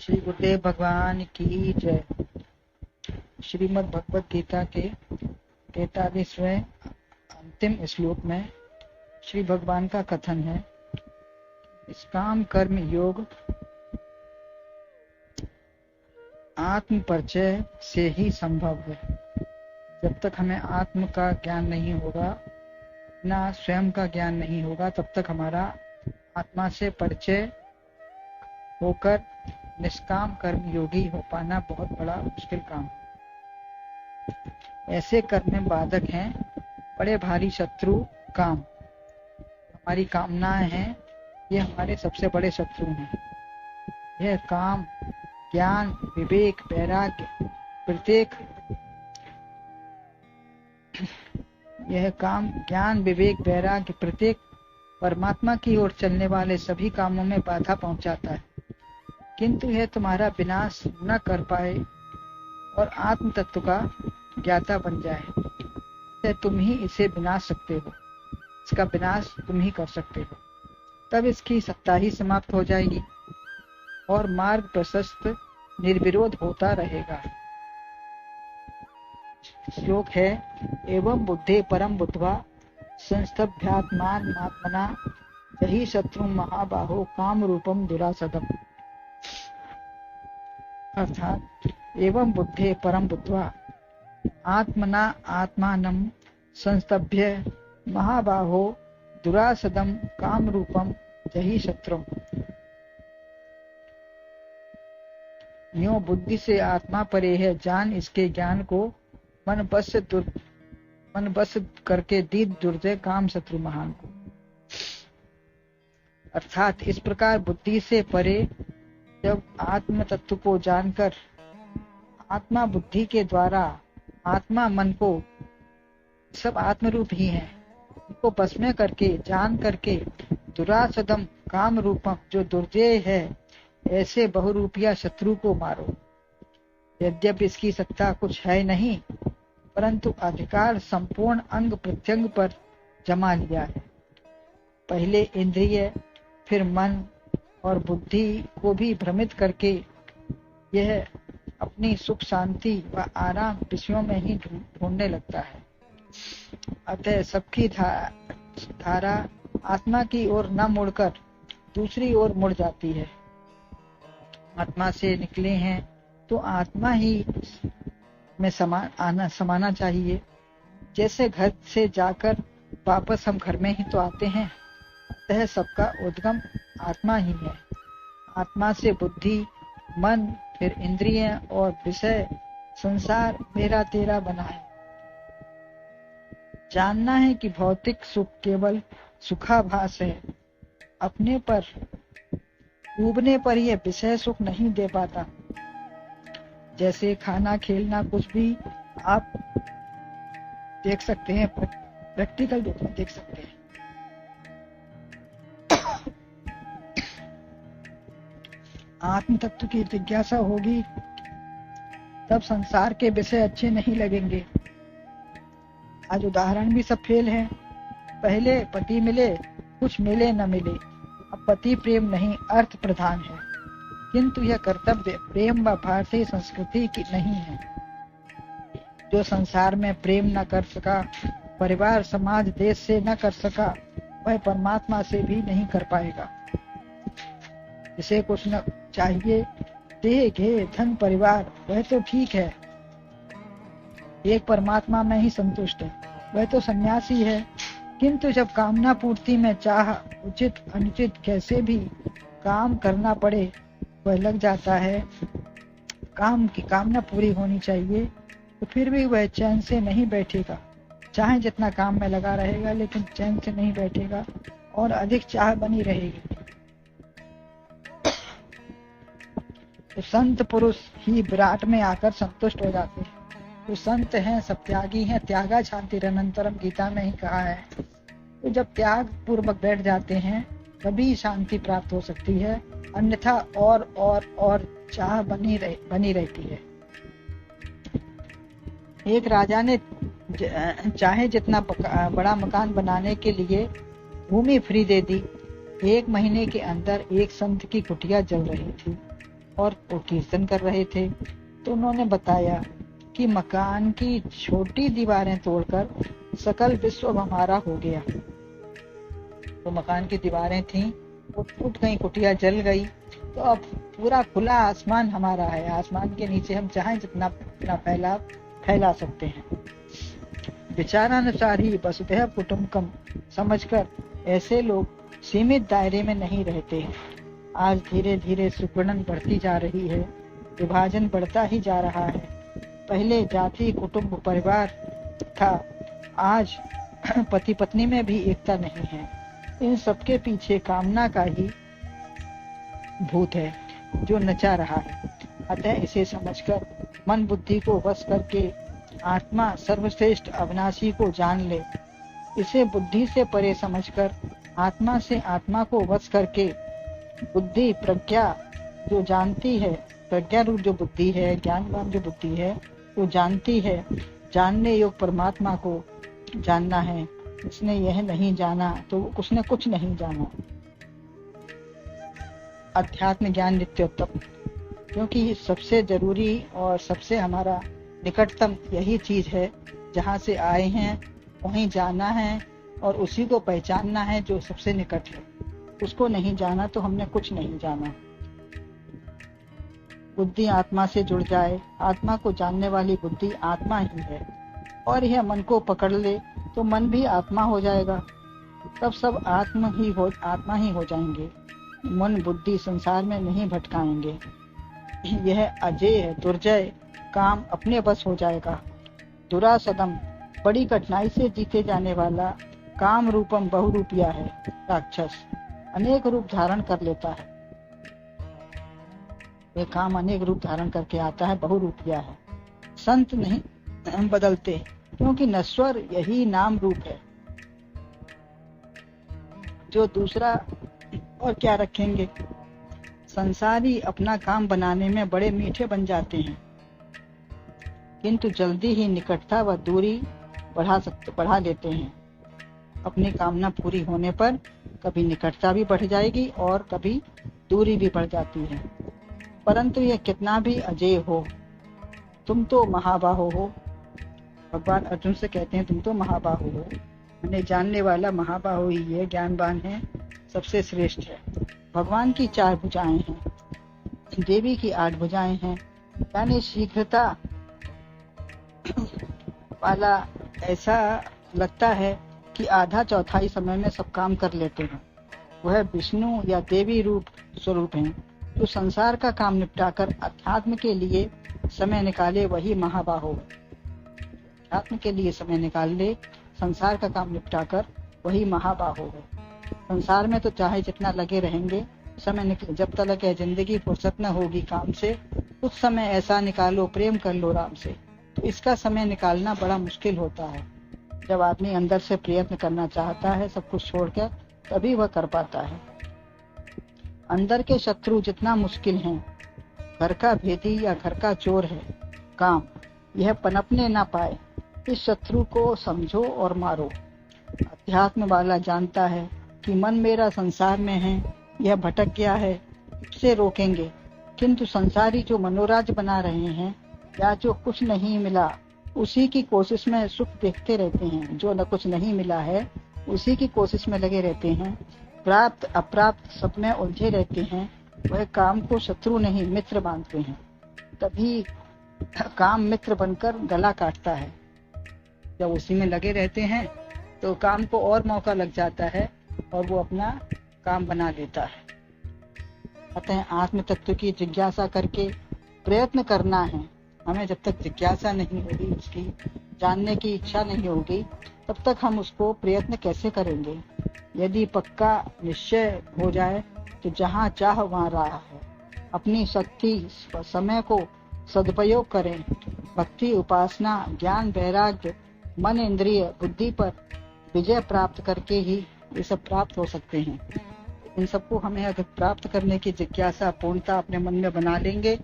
श्री गुरुदेव भगवान की जय। श्रीमद् भगवद गीता के 43वें अंतिम श्लोक में श्री भगवान का कथन है, निष्काम कर्म योग आत्म परिचय से ही संभव है। जब तक हमें आत्म का ज्ञान नहीं होगा, अपना स्वयं का ज्ञान नहीं होगा, तब तक हमारा आत्मा से परिचय होकर निष्काम कर्म योगी हो पाना बहुत बड़ा मुश्किल काम है। ऐसे कर्म में बाधक हैं बड़े भारी शत्रु काम। हमारी कामनाएं हैं, ये हमारे सबसे बड़े शत्रु हैं। यह काम, ज्ञान, विवेक, वैराग्य प्रत्येक परमात्मा की ओर चलने वाले सभी कामों में बाधा पहुंचाता है, किंतु यह तुम्हारा विनाश न कर पाए और आत्म तत्व का ज्ञाता बन जाए। तुम ही इसे विनाश सकते हो, इसका विनाश तुम ही कर सकते हो। तब इसकी सत्ता ही समाप्त हो जाएगी और मार्ग प्रशस्त निर्विरोध होता रहेगा। श्लोक है, एवं बुद्धे परम बुद्ध्वा संस्तभ्यात्मान आत्मना यही शत्रु महाबाहो काम रूपम दुरासदम। अर्थात एवं बुद्धे परम बुद्ध्वा आत्मना आत्मानं संस्तभ्य महाबाहो दुरासदम काम रूपम यही शत्रु। यूं बुद्धि से आत्मा परे है, जान इसके ज्ञान को मन बस करके दीद दुर्जय काम शत्रु महान को। अर्थात इस प्रकार बुद्धि से परे जब आत्म तत्व को जानकर आत्मा बुद्धि के द्वारा आत्मा मन को, सब आत्म रूप ही हैं, उनको बस में करके जान करके दुरासदम काम रूपम जो दुर्जय है ऐसे बहुरूपिया शत्रु को मारो। यद्यपि इसकी सत्ता कुछ है नहीं, परंतु अधिकार संपूर्ण अंग प्रत्यंग पर जमा लिया है। पहले इंद्रिय, फिर मन और बुद्धि को भी भ्रमित करके यह अपनी सुख शांति व आराम विषयों में ही ढूंढने लगता है। अतः सबकी धारा आत्मा की ओर न मुड़कर दूसरी ओर मुड़ जाती है। आत्मा से निकले हैं तो आत्मा ही में समाना चाहिए। जैसे घर से जाकर वापस हम घर में ही तो आते हैं, अतः सबका उद्गम आत्मा ही है। आत्मा से बुद्धि, मन, फिर इंद्रिय और विषय संसार मेरा तेरा बना है। जानना है कि भौतिक सुख केवल सुखाभास है। अपने पर डूबने पर यह विषय सुख नहीं दे पाता। जैसे खाना, खेलना, कुछ भी आप देख सकते हैं, प्रैक्टिकल देख सकते हैं। आत्म तत्व की जिज्ञासा होगी तब संसार के विषय अच्छे नहीं लगेंगे। आज उदाहरण भी सब फेल है। पहले पति मिले, कुछ मिले न मिले, अब पति प्रेम नहीं अर्थ प्रधान है। किंतु यह कर्तव्य प्रेम व भारतीय संस्कृति की नहीं है। जो संसार में प्रेम न कर सका, परिवार, समाज, देश से न कर सका, वह परमात्मा से भी नहीं कर पाएगा। जिसे कुछ न चाहिए, देह, घे, धन, परिवार, वह तो ठीक है, एक परमात्मा में ही संतुष्ट है, वह तो सन्यासी है। किंतु जब कामना पूर्ति में चाह, उचित अनुचित कैसे भी काम करना पड़े, वह लग जाता है। काम की कामना पूरी होनी चाहिए, तो फिर भी वह चैन से नहीं बैठेगा। चाहे जितना काम में लगा रहेगा, लेकिन चैन से नहीं बैठेगा और अधिक चाह बनी रहेगी। तो संत पुरुष ही विराट में आकर संतुष्ट हो जाते हैं। तो संत हैं, सब त्यागी हैं। त्यागा शांतिरनंतरम गीता में ही कहा है। तो जब त्याग पूर्वक बैठ जाते हैं तभी शांति प्राप्त हो सकती है, अन्यथा और चाह बनी रहती है। एक राजा ने चाहे जितना बड़ा मकान बनाने के लिए भूमि फ्री दे दी। 1 महीने के अंदर एक संत की कुटिया जल रही थी। और वो कीर्तन कर रहे थे। तो उन्होंने बताया कि मकान की छोटी दीवारें तोड़कर सकल विश्व हमारा हो गया। तो मकान की दीवारें थीं वो टूट गई, कुटिया जल गई, तो अब पूरा खुला आसमान हमारा है। आसमान के नीचे हम चाहें जितना अपना फैला सकते हैं। विचारानुसार ही वसुधैव कुटुंबकम समझकर ऐसे लोग सीमित दायरे में नहीं रहते। आज धीरे धीरे सुगणन बढ़ती जा रही है, विभाजन बढ़ता ही जा रहा है। पहले जाति, कुटुंब, परिवार था, आज पति पत्नी में भी एकता नहीं है। इन सबके पीछे कामना का ही भूत है जो नचा रहा है। अतः इसे समझकर मन बुद्धि को वश करके आत्मा सर्वश्रेष्ठ अविनाशी को जान ले। इसे बुद्धि से परे समझकर आत्मा से आत्मा को वश करके बुद्धि प्रज्ञा जो जानती है, प्रज्ञा रूप जो बुद्धि है, ज्ञानवान जो बुद्धि है वो जानती है। जानने योग परमात्मा को जानना है। उसने यह नहीं जाना तो उसने कुछ नहीं जाना। अध्यात्म ज्ञान नित्योत्तम, क्योंकि सबसे जरूरी और सबसे हमारा निकटतम यही चीज है। जहाँ से आए हैं वहीं जाना है और उसी को पहचानना है जो सबसे निकट है। उसको नहीं जाना तो हमने कुछ नहीं जाना। बुद्धि आत्मा से जुड़ जाए, आत्मा को जानने वाली बुद्धि आत्मा ही है, और यह मन को पकड़ ले तो मन भी आत्मा हो जाएगा। तब सब आत्मा ही हो जाएंगे। मन बुद्धि संसार में नहीं भटकाएंगे। यह अजय है, दुर्जय काम अपने बस हो जाएगा। दुरासदम बड़ी कठिनाई से जीते जाने वाला काम रूपम बहुरूपिया है। राक्षस अनेक रूप धारण कर लेता है। ये काम अनेक रूप धारण करके आता है, बहुरूपिया है। संत नहीं बदलते क्योंकि नश्वर यही नाम रूप है। जो दूसरा और क्या रखेंगे। संसारी अपना काम बनाने में बड़े मीठे बन जाते हैं, किंतु जल्दी ही निकटता व दूरी बढ़ा लेते हैं। अपनी कामना पूरी होने पर कभी निकटता भी बढ़ जाएगी और कभी दूरी भी बढ़ जाती है। परंतु यह कितना भी अजय हो, तुम तो महाबाहो हो। भगवान अर्जुन से कहते हैं तुम तो महाबाहो हो। मैंने जानने वाला महाबाहो ही है, ज्ञानवान है, सबसे श्रेष्ठ है। भगवान की 4 भुजाएं हैं, देवी की 8 भुजाएं हैं। यानी शीघ्रता वाला ऐसा लगता है कि आधा चौथाई समय में सब काम कर लेते हैं। वह विष्णु या देवी रूप स्वरूप हैं, जो संसार का काम निपटाकर अध्यात्म के लिए समय निकाले वही महाबाहो। अध्यात्म के लिए समय निकाल ले, संसार का काम निपटाकर वही महाबाहो है। संसार में तो चाहे जितना लगे रहेंगे, समय निकले जब तक है जिंदगी फुर्सत न होगी काम से, कुछ समय ऐसा निकालो, प्रेम कर लो राम से। तो इसका समय निकालना बड़ा मुश्किल होता है। जब आदमी अंदर से प्रयत्न करना चाहता है सब कुछ छोड़कर, तभी वह कर पाता है। अंदर के शत्रु जितना मुश्किल हैं, घर का भेदी या घर का चोर है काम, यह पनपने ना पाए। इस शत्रु को समझो और मारो। अध्यात्म वाला जानता है कि मन मेरा संसार में है, यह भटक गया है, इसे रोकेंगे। किंतु संसारी जो मनोराज्य बना रहे हैं या जो कुछ नहीं मिला उसी की कोशिश में सुख देखते रहते हैं, जो न कुछ नहीं मिला है उसी की कोशिश में लगे रहते हैं, प्राप्त अप्राप्त सब में उलझे रहते हैं, वह काम को शत्रु नहीं मित्र मानते हैं। तभी काम मित्र बनकर गला काटता है। जब उसी में लगे रहते हैं तो काम को और मौका लग जाता है और वो अपना काम बना लेता है। अतः आत्म तत्व की जिज्ञासा करके प्रयत्न करना है। हमें जब तक जिज्ञासा नहीं होगी, उसकी जानने की इच्छा नहीं होगी, तब तक हम उसको प्रयत्न कैसे करेंगे। यदि पक्का निश्चय हो जाए तो जहाँ चाह वहाँ राह है। अपनी शक्ति समय को सदुपयोग करें। भक्ति, उपासना, ज्ञान, वैराग्य, मन, इंद्रिय, बुद्धि पर विजय प्राप्त करके ही ये सब प्राप्त हो सकते हैं। इन सबको हमें अगर प्राप्त करने की जिज्ञासा पूर्णता अपने मन में बना लेंगे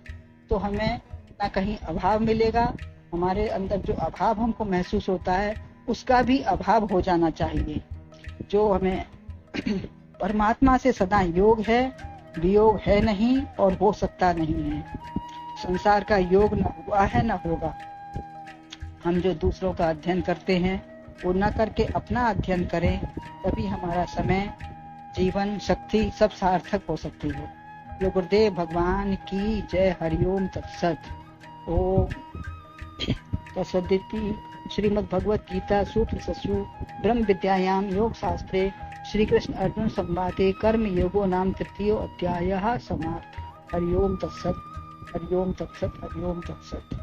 तो हमें ना कहीं अभाव मिलेगा। हमारे अंदर जो अभाव हमको महसूस होता है उसका भी अभाव हो जाना चाहिए। जो हमें परमात्मा से सदा योग है, वियोग है नहीं और हो सकता नहीं है। संसार का योग न हुआ है न होगा। हम जो दूसरों का अध्ययन करते हैं वो न करके अपना अध्ययन करें, तभी हमारा समय, जीवन, शक्ति सब सार्थक हो सकती है। जो गुरुदेव भगवान की जय। हरिओम तत्सत। ओम तत्सदिति। श्रीमद् भगवत गीता सूत्र सु ब्रह्म विद्यायाम योग शास्त्रे श्री कृष्ण अर्जुन संवादे कर्म योगो नाम तृतीयो अध्यायः समाप्त। हरिओम तत्सत। हरिओम तत्सत। हरिओम तत्सत।